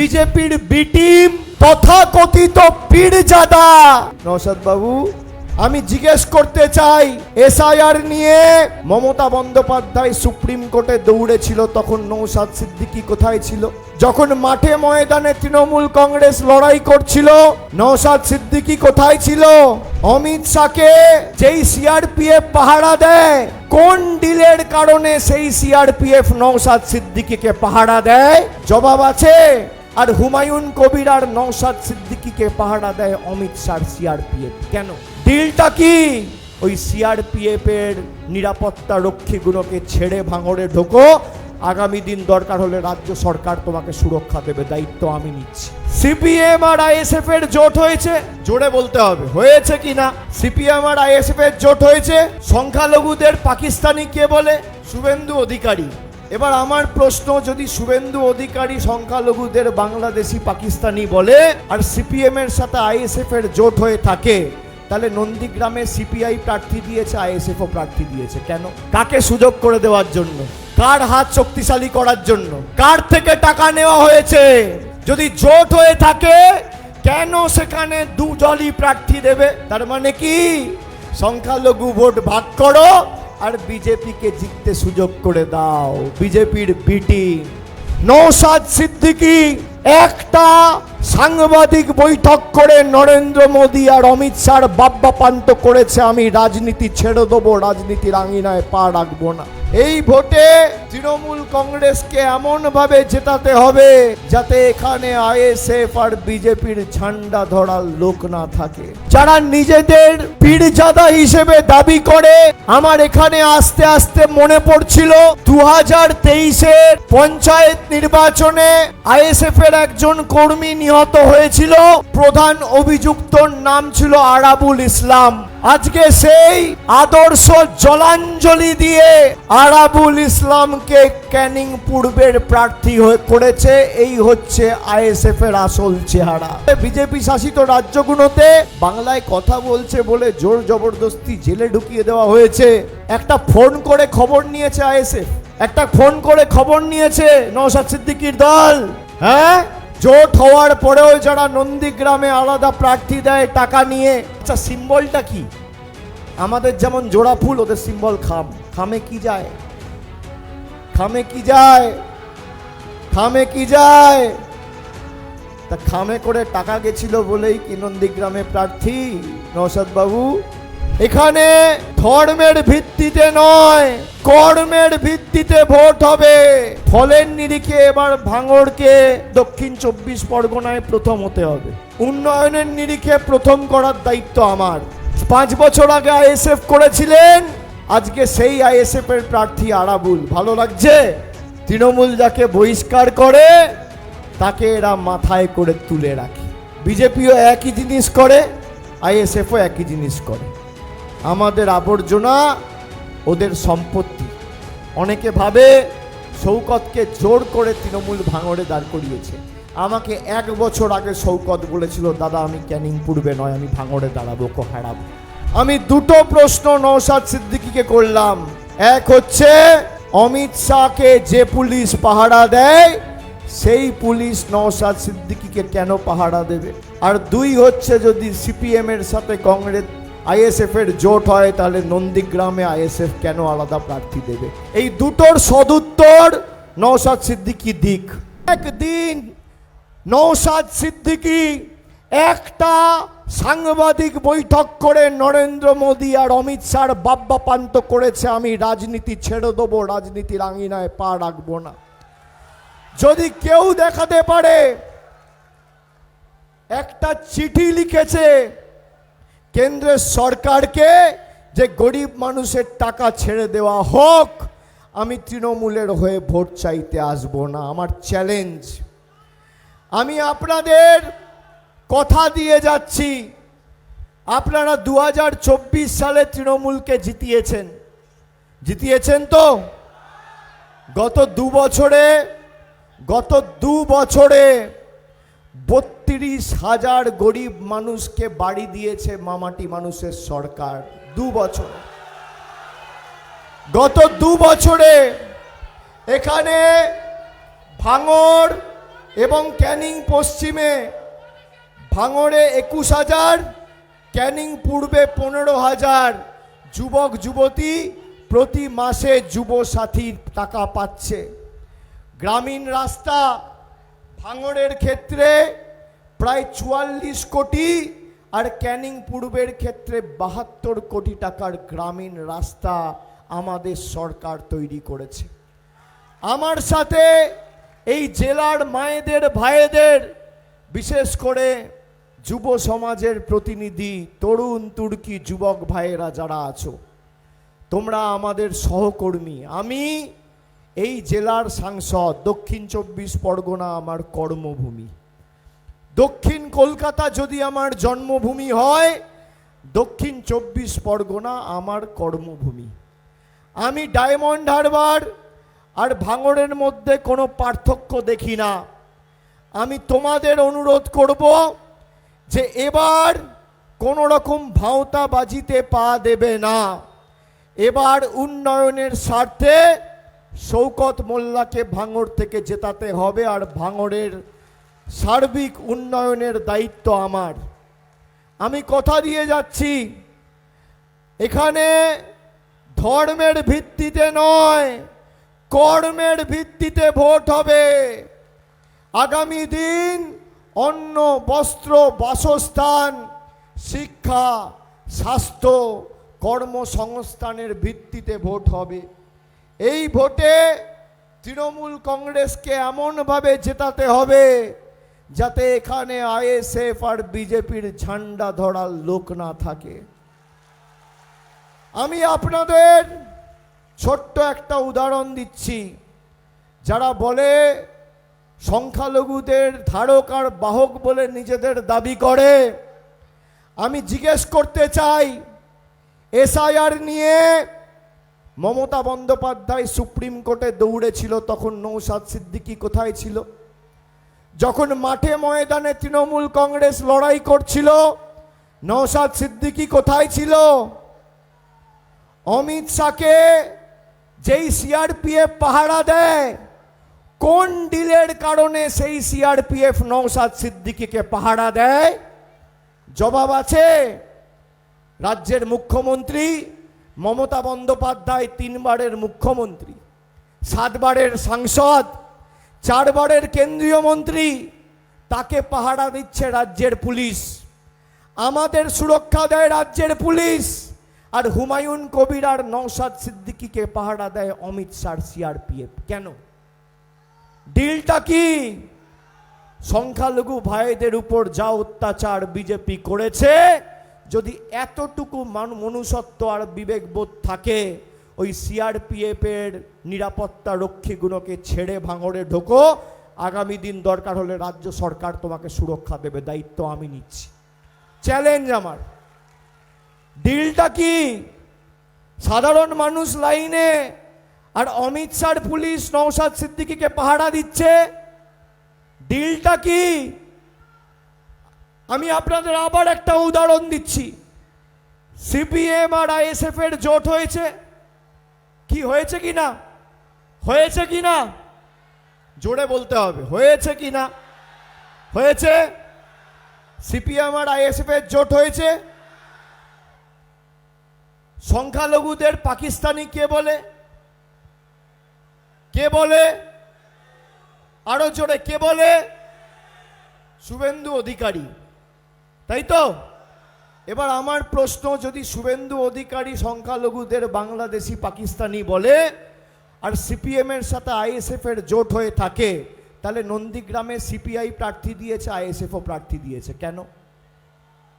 বিজেপির B team তথাকথিত পীরজাদা নওশাদ বাবু, আমি জিজ্ঞেস করতে চাই, এসআইআর নিয়ে মমতা বন্দ্যোপাধ্যায় সুপ্রিম কোর্টে দৌড়েছিল, তখন নওশাদ সিদ্দিকী কোথায় ছিল? যখন মাঠে ময়দানে তৃণমূল কংগ্রেস লড়াই করছিল, নওশাদ সিদ্দিকী কোথায় ছিল? অমিত শাহকে যেই সিআরপিএফ পাহারা দেয়, কোন ডিলের কারণে সেই সিআরপিএফ নওশাদ সিদ্দিকীকে পাহারা দেয়? জবাব আছে। আর হুমায়ুন কবির আর নওশাদ সিদ্দিকীকে পাহারা দেয় অমিত শাহ সিআরপিএফ। কেন? ডিলটা কি? ওই সিআরপিএফ এর নিরাপত্তা রক্ষীগুলোকে ছেড়ে ভাঙড়ে ঢোকো, আগামী দিন দরকার হলে রাজ্য সরকার তোমাকে সুরক্ষা দেবে, দায়িত্ব আমি নিচ্ছি। সিপিএম আর আইএসএফ এর জোট হয়েছে, জোরে বলতে হবে হয়েছে কিনা। সিপিএম আর আইএসএফ এর জোট হয়েছে। সংখ্যালঘুদের পাকিস্তানি কে বলে? শুভেন্দু অধিকারী। এবার আমার প্রশ্ন, যদি শুভেন্দু অধিকারী সংখ্যালঘুদের বাংলাদেশি পাকিস্তানি বলে আর সিপিএম এর সাথে আইএসএফ এর জোট হয়ে থাকে, তাহলে নন্দীগ্রামে সিপিআই প্রার্থী দিয়েছে, আইএসএফও প্রার্থী দিয়েছে। কেন? কাকে সুযোগ করে দেওয়ার জন্য? কার হাত শক্তিশালী করার জন্য? কার থেকে টাকা নেওয়া হয়েছে? যদি জোট হয়ে থাকে, কেন সেখানে দু দলই প্রার্থী দেবে? তার মানে কি সংখ্যালঘু ভোট ভাগ করো আর বিজেপিকে জিততে সুযোগ করে দাও। বিজেপির বি টিম নওশাদ সিদ্দিকী একটা সাংবাদিক বৈঠক করে নরেন্দ্র মোদী আর অমিত শাহর বাব্যাপান্ত করেছে, আমি রাজনীতি ছেড়ে দেবো, রাজনীতির আঙিনায় পা রাখবো না। এই ভোটে তৃণমূল কংগ্রেসকে এমন ভাবে জেতাতে হবে যাতে এখানে আইএসএফ আর বিজেপির ঝান্ডা ধরার লোক না থাকে। যারা নিজেদের পীরজাদা হিসেবে দাবি করে, আমার এখানে আস্তে আস্তে মনে পড়ছিল 2023-এর পঞ্চায়েত নির্বাচনে আইএসএফ এর একজন কর্মী নিহত হয়েছিল, প্রধান অভিযুক্তর নাম ছিল আরাবুল ইসলাম। আজকে সেই আদর্শ জলাঞ্জলি দিয়ে আরাবুল ইসলামকে ক্যানিং পূর্বের প্রার্থী করেছে। এই হচ্ছে আইএসএফ এর আসল চেহারা। বিজেপি শাসিত রাজ্যগুলোতে বাংলায় কথা বলছে বলে জোর জবরদস্তি জেলে ঢুকিয়ে দেওয়া হয়েছে। একটা ফোন করে খবর নিয়েছে আইএসএফ, একটা ফোন করে খবর নিয়েছে নওশাদ সিদ্দিকীর দল। হ্যাঁ, জোট হওয়ার পরেও যারা নন্দীগ্রামে আলাদা প্রার্থী দেয় টাকা নিয়ে। আচ্ছা, সিম্বলটা কি? আমাদের যেমন জোড়া ফুল, ওদের সিম্বল খাম। খামে কি যায়? খামে কি যায়? খামে কি যায়? তা খামে করে টাকা গেছিল বলেই কি নন্দীগ্রামে প্রার্থী নওশাদ বাবু? এখানে ধর্মের ভিত্তিতে নয়, কর্মের ভিত্তিতে ভোট হবে। ফলের নিরিখে এবার ভাঙড়কে দক্ষিণ 24 পরগনায় প্রথম হতে হবে। উন্নয়নের নিরিখে প্রথম করার দায়িত্ব আমার। 5 বছর আগে আইএসএফ করেছিলেন, আজকে সেই আইএসএফ এর প্রার্থী আরাবুল। ভালো লাগছে? তৃণমূল যাকে বহিষ্কার করে তাকে এরা মাথায় করে তুলে রাখে। বিজেপিও একই জিনিস করে, আইএসএফও একই জিনিস করে। আমাদের আবর্জনা ওদের সম্পত্তি। অনেকে ভাবে শৌকতকে জোর করে তৃণমূল ভাঙড়ে দাঁড় করিয়েছে। আমাকে 1 বছর আগে শৌকত বলেছিল, দাদা আমি ক্যানিং পূর্বে নয়, আমি ভাঙড়ে দাঁড়াবো, ওকে হারাবো। আমি দুটো প্রশ্ন নওশাদ সিদ্দিকীকে করলাম। এক হচ্ছে, অমিত শাহকে যে পুলিশ পাহারা দেয় সেই পুলিশ নওশাদ সিদ্দিকীকে কেন পাহারা দেবে? আর 2 হচ্ছে, যদি সিপিএম এর সাথে কংগ্রেস আইএসএফ এর জোট হয়, তাহলে নন্দীগ্রামে আইএসএফ কেন আলাদা প্রার্থী দেবে? এই দুটোর সদুত্তর নওশাদ সিদ্দিকী দিক। একদিন নওশাদ সিদ্দিকী একটা সাংবাদিক বৈঠক করে নরেন্দ্র মোদী আর অমিত শাহর বাব্যাপান্ত করেছে, আমি রাজনীতি ছেড়ে দেবো, রাজনীতির আঙিনায় পা রাখবো না। যদি কেউ দেখাতে পারে একটা চিঠি লিখেছে কেন্দ্রের সরকারকে যে গরিব মানুষের টাকা ছেড়ে দেওয়া হোক, আমি তৃণমূলের হয়ে ভোট চাইতে আসবো না। আমার চ্যালেঞ্জ। আমি আপনাদের কথা দিয়ে যাচ্ছি, আপনারা 2024 সালে তৃণমূলকে জিতিয়েছেন তো? গত 2 বছরে 32,000 গরিব মানুষকে বাড়ি দিয়েছে মামাটি মানুষের সরকার। 2 বছর, গত 2 বছরে এখানে ভাঙড় এবং ক্যানিং পশ্চিমে ভাঙড়ে 21,000, ক্যানিং পূর্বে 15,000 যুবক যুবতী প্রতি মাসে যুব সাথীর টাকা পাচ্ছে। গ্রামীণ রাস্তা ভাঙড়ের ক্ষেত্রে প্রায় 44 কোটি আর ক্যানিং পূর্বের ক্ষেত্রে 72 কোটি টাকার গ্রামীণ রাস্তা আমাদের সরকার তৈরি করেছে। আমার সাথে এই জেলার মায়েদের ভাইদের, বিশেষ করে যুব সমাজের প্রতিনিধি, তরুণ তুর্কি যুবক ভাইয়েরা যারা আছো, তোমরা আমাদের সহকর্মী। আমি এই জেলার সাংসদ, দক্ষিণ 24 পরগনা আমার কর্মভূমি। দক্ষিণ কলকাতা যদি আমার জন্মভূমি হয়, দক্ষিণ 24 পরগনা আমার কর্মভূমি। আমি ডায়মন্ড হারবার আর ভাঙড়ের মধ্যে কোনো পার্থক্য দেখি না। আমি তোমাদের অনুরোধ করব যে এবার কোনো রকম ভাঁওতাবাজিতে পা দেবে না। এবার উন্নয়নের স্বার্থে শওকত মোল্লাকে ভাঙড় থেকে জেতাতে হবে, আর ভাঙড়ের সার্বিক উন্নয়নের দায়িত্ব আমার। আমি কথা দিয়ে যাচ্ছি, এখানে ধর্মের ভিত্তিতে নয়, কর্মের ভিত্তিতে ভোট হবে। আগামী দিন অন্ন, বস্ত্র, বাসস্থান, শিক্ষা, স্বাস্থ্য, কর্মসংস্থানের ভিত্তিতে ভোট হবে। এই ভোটে তৃণমূল কংগ্রেসকে এমনভাবে জেতাতে হবে যাতে এখানে আইএসএফ আর বিজেপির ঝান্ডা ধরার লোক না থাকে। আমি আপনাদের ছোট্ট একটা উদাহরণ দিচ্ছি। যারা বলে সংখ্যালঘুদের ধারক আর বাহক বলে নিজেদের দাবি করে, আমি জিজ্ঞেস করতে চাই, এসআইআর নিয়ে মমতা বন্দ্যোপাধ্যায় সুপ্রিম কোর্টে দৌড়েছিল, তখন নৌসাদ সিদ্দিকী কোথায় ছিল? যখন মাঠে ময়দানে তৃণমূল কংগ্রেস লড়াই করছিল, নৌসাদ সিদ্দিকী কোথায় ছিল? অমিত শাহকে যেই সিআরপিএফ পাহারা দেয়, কোন ডিলের কারণে সেই সিআরপিএফ নৌসাদ সিদ্দিকীকে পাহারা দেয়? জবাব আছে। রাজ্যের মুখ্যমন্ত্রী মমতা বন্দ্যোপাধ্যায় 3 বারের মুখ্যমন্ত্রী, 7 বারের সাংসদ, 4 বারের কেন্দ্রীয় মন্ত্রী, তাকে পাহারা দিচ্ছে রাজ্যের পুলিশ। আমাদের সুরক্ষা দেয় রাজ্যের পুলিশ, আর হুমায়ুন কবির আর নওশাদ সিদ্দিকীকে পাহারা দেয় অমিত শাহ সিআরপিএফ। কেন? ডিলটা কি? সংখ্যালঘু ভাইদের উপর যা অত্যাচার বিজেপি করেছে, যদি এতটুকু মনুষ্যত্ব আর বিবেকবোধ থাকে, ওই সিআরপিএফ এর নিরাপত্তা রক্ষীগুলোকে ছেড়ে ভাঙড়ে ঢোকো। আগামী দিন দরকার হলে রাজ্য সরকার তোমাকে সুরক্ষা দেবে, দায়িত্ব আমি নিচ্ছি। চ্যালেঞ্জ আমার। ডিলটা কি? সাধারণ মানুষ লাইনে, আর অমিত শাহর পুলিশ নওশাদ সিদ্দিকীকে পাহারা দিচ্ছে। ডিলটা কি? আমি আপনাদের আবার একটা উদাহরণ দিচ্ছি। সিপিএম আর আইএসএফ এর জোট হয়েছে, কি হয়েছে কি না? হয়েছে কি না? জোরে বলতে হবে, হয়েছে কি না? হয়েছে। সিপিএম আর আইএসএফ এর জোট হয়েছে। সংখ্যালঘুদের পাকিস্তানি কে বলে? কে বলে? আরো জোরে কে বলে? শুভেন্দু অধিকারী, তাই তো? এবার আমার প্রশ্ন, যদি শুভেন্দু অধিকারী সংখ্যালঘুদের বাংলাদেশি পাকিস্তানি বলে আর সিপিএম এর সাথে আইএসএফ এর জোট হয়ে থাকে, তাহলে নন্দীগ্রামে সিপিআই প্রার্থী দিয়েছে, আইএসএফও প্রার্থী দিয়েছে, কেন?